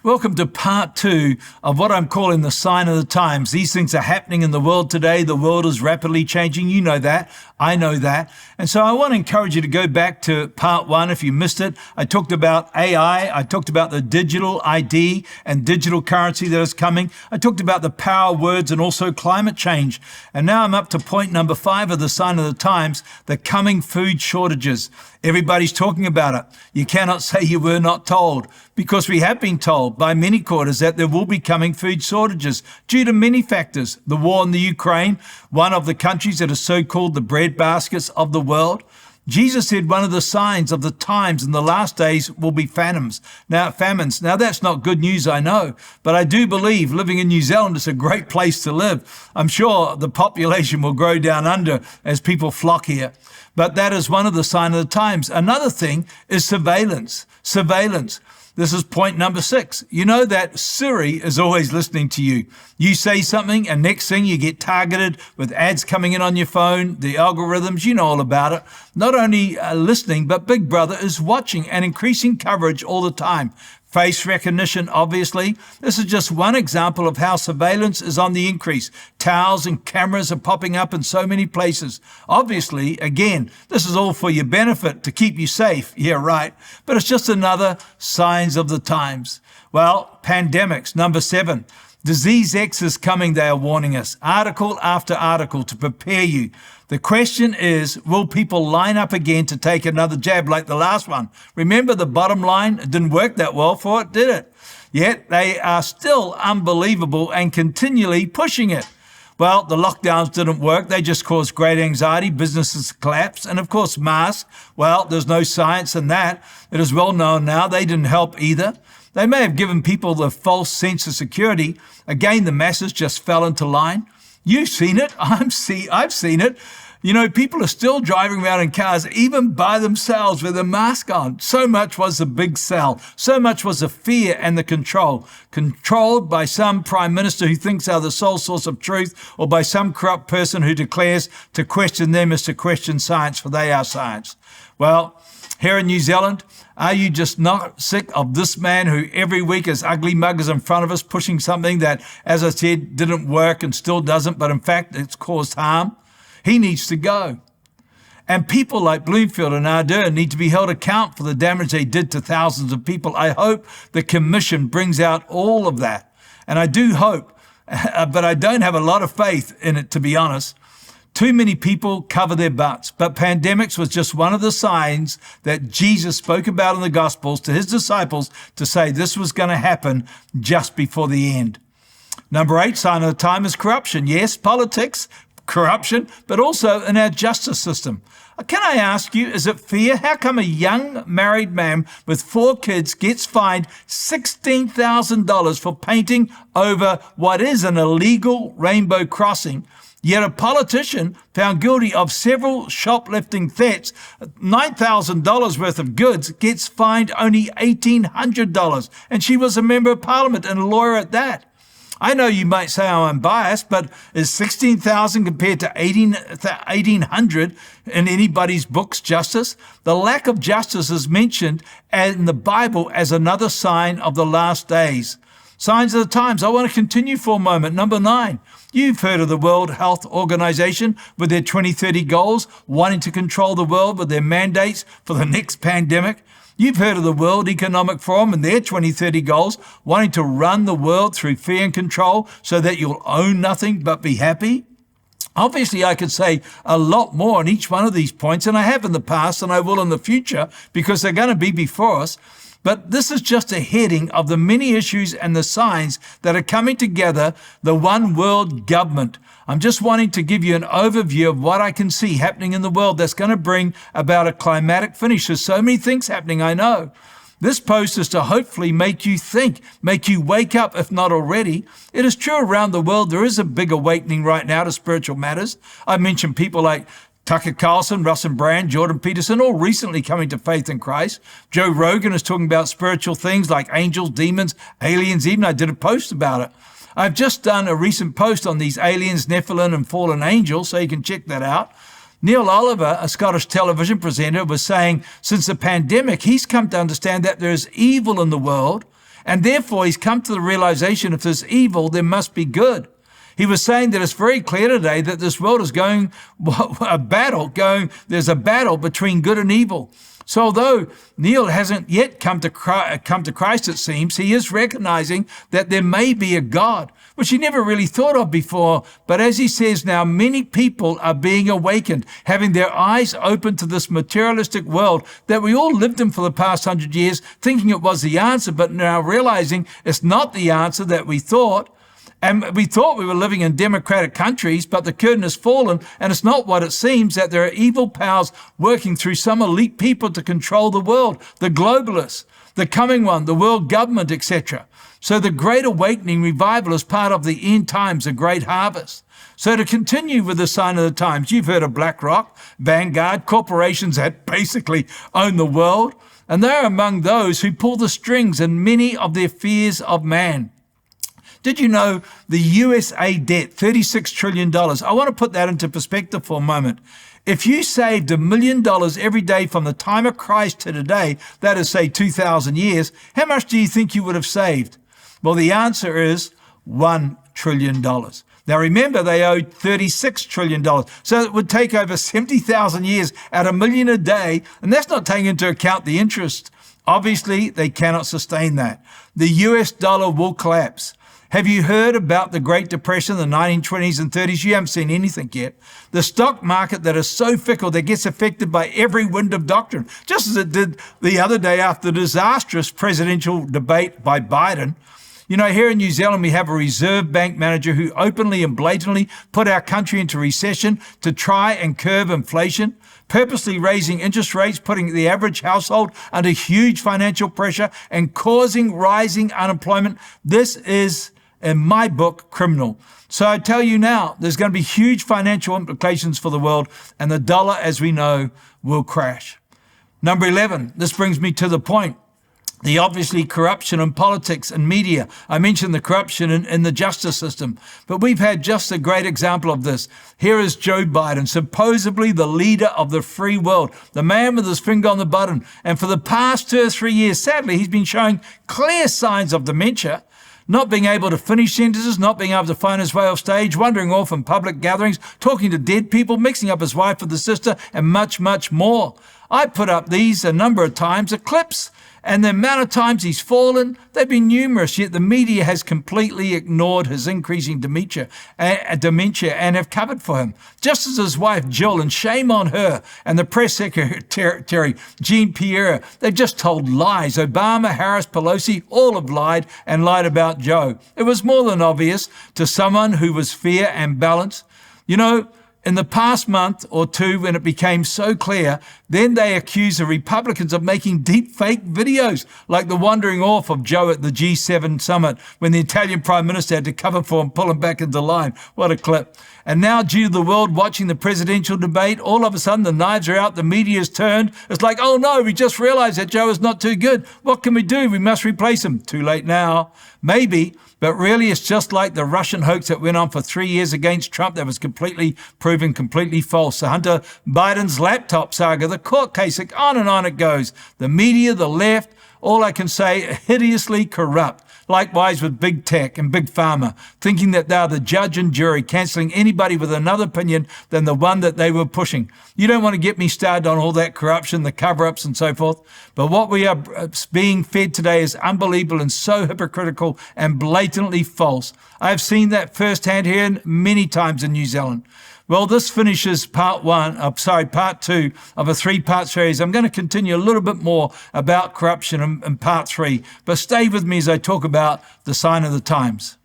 Welcome to part 2 of what I'm calling the sign of the times. These things are happening in the world today. The world is rapidly changing. You know that. I know that. And so I want to encourage you to go back to part 1 if you missed it. I talked about AI. I talked about the digital ID and digital currency that is coming. I talked about the power of words and also climate change. And now I'm up to point number 5 of the sign of the times, the coming food shortages. Everybody's talking about it. You cannot say you were not told, because we have been told by many quarters that there will be coming food shortages due to many factors. The war in the Ukraine, one of the countries that is so-called the bread baskets of the world. Jesus said one of the signs of the times in the last days will be famines. Now, that's not good news, I know, but I do believe living in New Zealand is a great place to live. I'm sure the population will grow down under as people flock here. But that is one of the signs of the times. Another thing is surveillance. This is point number 6. You know that Siri is always listening to you. You say something and next thing you get targeted with ads coming in on your phone, the algorithms, you know all about it. Not only listening, but Big Brother is watching and increasing coverage all the time. Face recognition, obviously. This is just one example of how surveillance is on the increase. Towers and cameras are popping up in so many places. Obviously, again, this is all for your benefit, to keep you safe. Yeah, right. But it's just another signs of the times. Well, pandemics, number 7. Disease X is coming, they are warning us. Article after article to prepare you. The question is, will people line up again to take another jab like the last one? Remember the bottom line? It didn't work that well for it, did it? Yet they are still unbelievable and continually pushing it. Well, the lockdowns didn't work. They just caused great anxiety, businesses collapsed, and of course masks. Well, there's no science in that. It is well known now they didn't help either. They may have given people the false sense of security. Again, the masses just fell into line. You've seen it. I've seen it. You know, people are still driving around in cars, even by themselves with a mask on. So much was the big sell. So much was the fear and the control. Controlled by some prime minister who thinks they're the sole source of truth, or by some corrupt person who declares to question them is to question science, for they are science. Well, here in New Zealand, are you just not sick of this man who every week is ugly muggers in front of us, pushing something that, as I said, didn't work and still doesn't, but in fact, it's caused harm? He needs to go. And people like Bloomfield and Ardern need to be held account for the damage they did to thousands of people. I hope the commission brings out all of that. And I do hope, but I don't have a lot of faith in it, to be honest. Too many people cover their butts, but pandemics was just one of the signs that Jesus spoke about in the Gospels to his disciples to say this was going to happen just before the end. Number 8 sign of the time is corruption. Yes, politics, corruption, but also in our justice system. Can I ask you, is it fair? How come a young married man with 4 kids gets fined $16,000 for painting over what is an illegal rainbow crossing? Yet a politician found guilty of several shoplifting thefts, $9,000 worth of goods, gets fined only $1,800. And she was a member of parliament and a lawyer at that. I know you might say I'm biased, but is $16,000 compared to $1,800 in anybody's books justice? The lack of justice is mentioned in the Bible as another sign of the last days. Signs of the times. I want to continue for a moment. Number 9. You've heard of the World Health Organization with their 2030 goals, wanting to control the world with their mandates for the next pandemic. You've heard of the World Economic Forum and their 2030 goals, wanting to run the world through fear and control so that you'll own nothing but be happy. Obviously, I could say a lot more on each one of these points, and I have in the past and I will in the future, because they're going to be before us. But this is just a heading of the many issues and the signs that are coming together, the one world government. I'm just wanting to give you an overview of what I can see happening in the world that's going to bring about a climatic finish. There's so many things happening, I know. This post is to hopefully make you think, make you wake up, if not already. It is true around the world there is a big awakening right now to spiritual matters. I mentioned people like Tucker Carlson, Russell Brand, Jordan Peterson, all recently coming to faith in Christ. Joe Rogan is talking about spiritual things like angels, demons, aliens. Even I did a post about it. I've just done a recent post on these aliens, Nephilim, and fallen angels, so you can check that out. Neil Oliver, a Scottish television presenter, was saying since the pandemic, he's come to understand that there is evil in the world And therefore, he's come to the realization if there's evil, there must be good. He was saying that it's very clear today that this world is going there's a battle between good and evil. So although Neil hasn't yet come to Christ, it seems, he is recognizing that there may be a God, which he never really thought of before. But as he says now, many people are being awakened, having their eyes open to this materialistic world that we all lived in for the past 100 years, thinking it was the answer, but now realizing it's not the answer that we thought. And we thought we were living in democratic countries, but the curtain has fallen, and it's not what it seems, that there are evil powers working through some elite people to control the world, the globalists, the coming one, the world government, etc. So the Great Awakening revival is part of the end times, the great harvest. So to continue with the sign of the times, you've heard of BlackRock, Vanguard, corporations that basically own the world, and they're among those who pull the strings in many of the affairs of man. Did you know the USA debt, $36 trillion? I want to put that into perspective for a moment. If you saved $1 million every day from the time of Christ to today, that is, say, 2,000 years, how much do you think you would have saved? Well, the answer is $1 trillion. Now, remember, they owed $36 trillion. So it would take over 70,000 years at $1 million a day, and that's not taking into account the interest. Obviously, they cannot sustain that. The US dollar will collapse. Have you heard about the Great Depression, the 1920s and 30s? You haven't seen anything yet. The stock market that is so fickle that gets affected by every wind of doctrine, just as it did the other day after the disastrous presidential debate by Biden. You know, here in New Zealand, we have a Reserve Bank manager who openly and blatantly put our country into recession to try and curb inflation, purposely raising interest rates, putting the average household under huge financial pressure and causing rising unemployment. This is, in my book, criminal. So I tell you now, there's going to be huge financial implications for the world, and the dollar, as we know, will crash. Number 11, this brings me to the point. The obviously corruption in politics and media. I mentioned the corruption in the justice system, but we've had just a great example of this. Here is Joe Biden, supposedly the leader of the free world, the man with his finger on the button. And for the past 2 or 3 years, sadly, he's been showing clear signs of dementia, not being able to finish sentences, not being able to find his way off stage, wandering off in public gatherings, talking to dead people, mixing up his wife with his sister, and much, much more. I put up these a number of times, the clips, and the amount of times he's fallen, they've been numerous, yet the media has completely ignored his increasing dementia and have covered for him. Just as his wife, Jill, and shame on her, and the press secretary, Jean Pierre, they've just told lies. Obama, Harris, Pelosi, all have lied and lied about Joe. It was more than obvious to someone who was fair and balanced. You know, in the past month or two, when it became so clear, then they accused the Republicans of making deep fake videos, like the wandering off of Joe at the G7 summit when the Italian Prime Minister had to cover for him, pull him back into line. What a clip. And now, due to the world watching the presidential debate, all of a sudden the knives are out, the media's turned. It's like, oh no, we just realized that Joe is not too good. What can we do? We must replace him. Too late now. Maybe. But really, it's just like the Russian hoax that went on for 3 years against Trump that was proven completely false. The Hunter Biden's laptop saga, the court case, on and on it goes. The media, the left, all I can say, hideously corrupt. Likewise with big tech and big pharma, thinking that they're the judge and jury, cancelling anybody with another opinion than the one that they were pushing. You don't want to get me started on all that corruption, the cover-ups and so forth. But what we are being fed today is unbelievable and so hypocritical and blatantly false. I've seen that firsthand here many times in New Zealand. Well, this finishes part 2 of a 3-part series. I'm going to continue a little bit more about corruption in part 3, but stay with me as I talk about the sign of the times.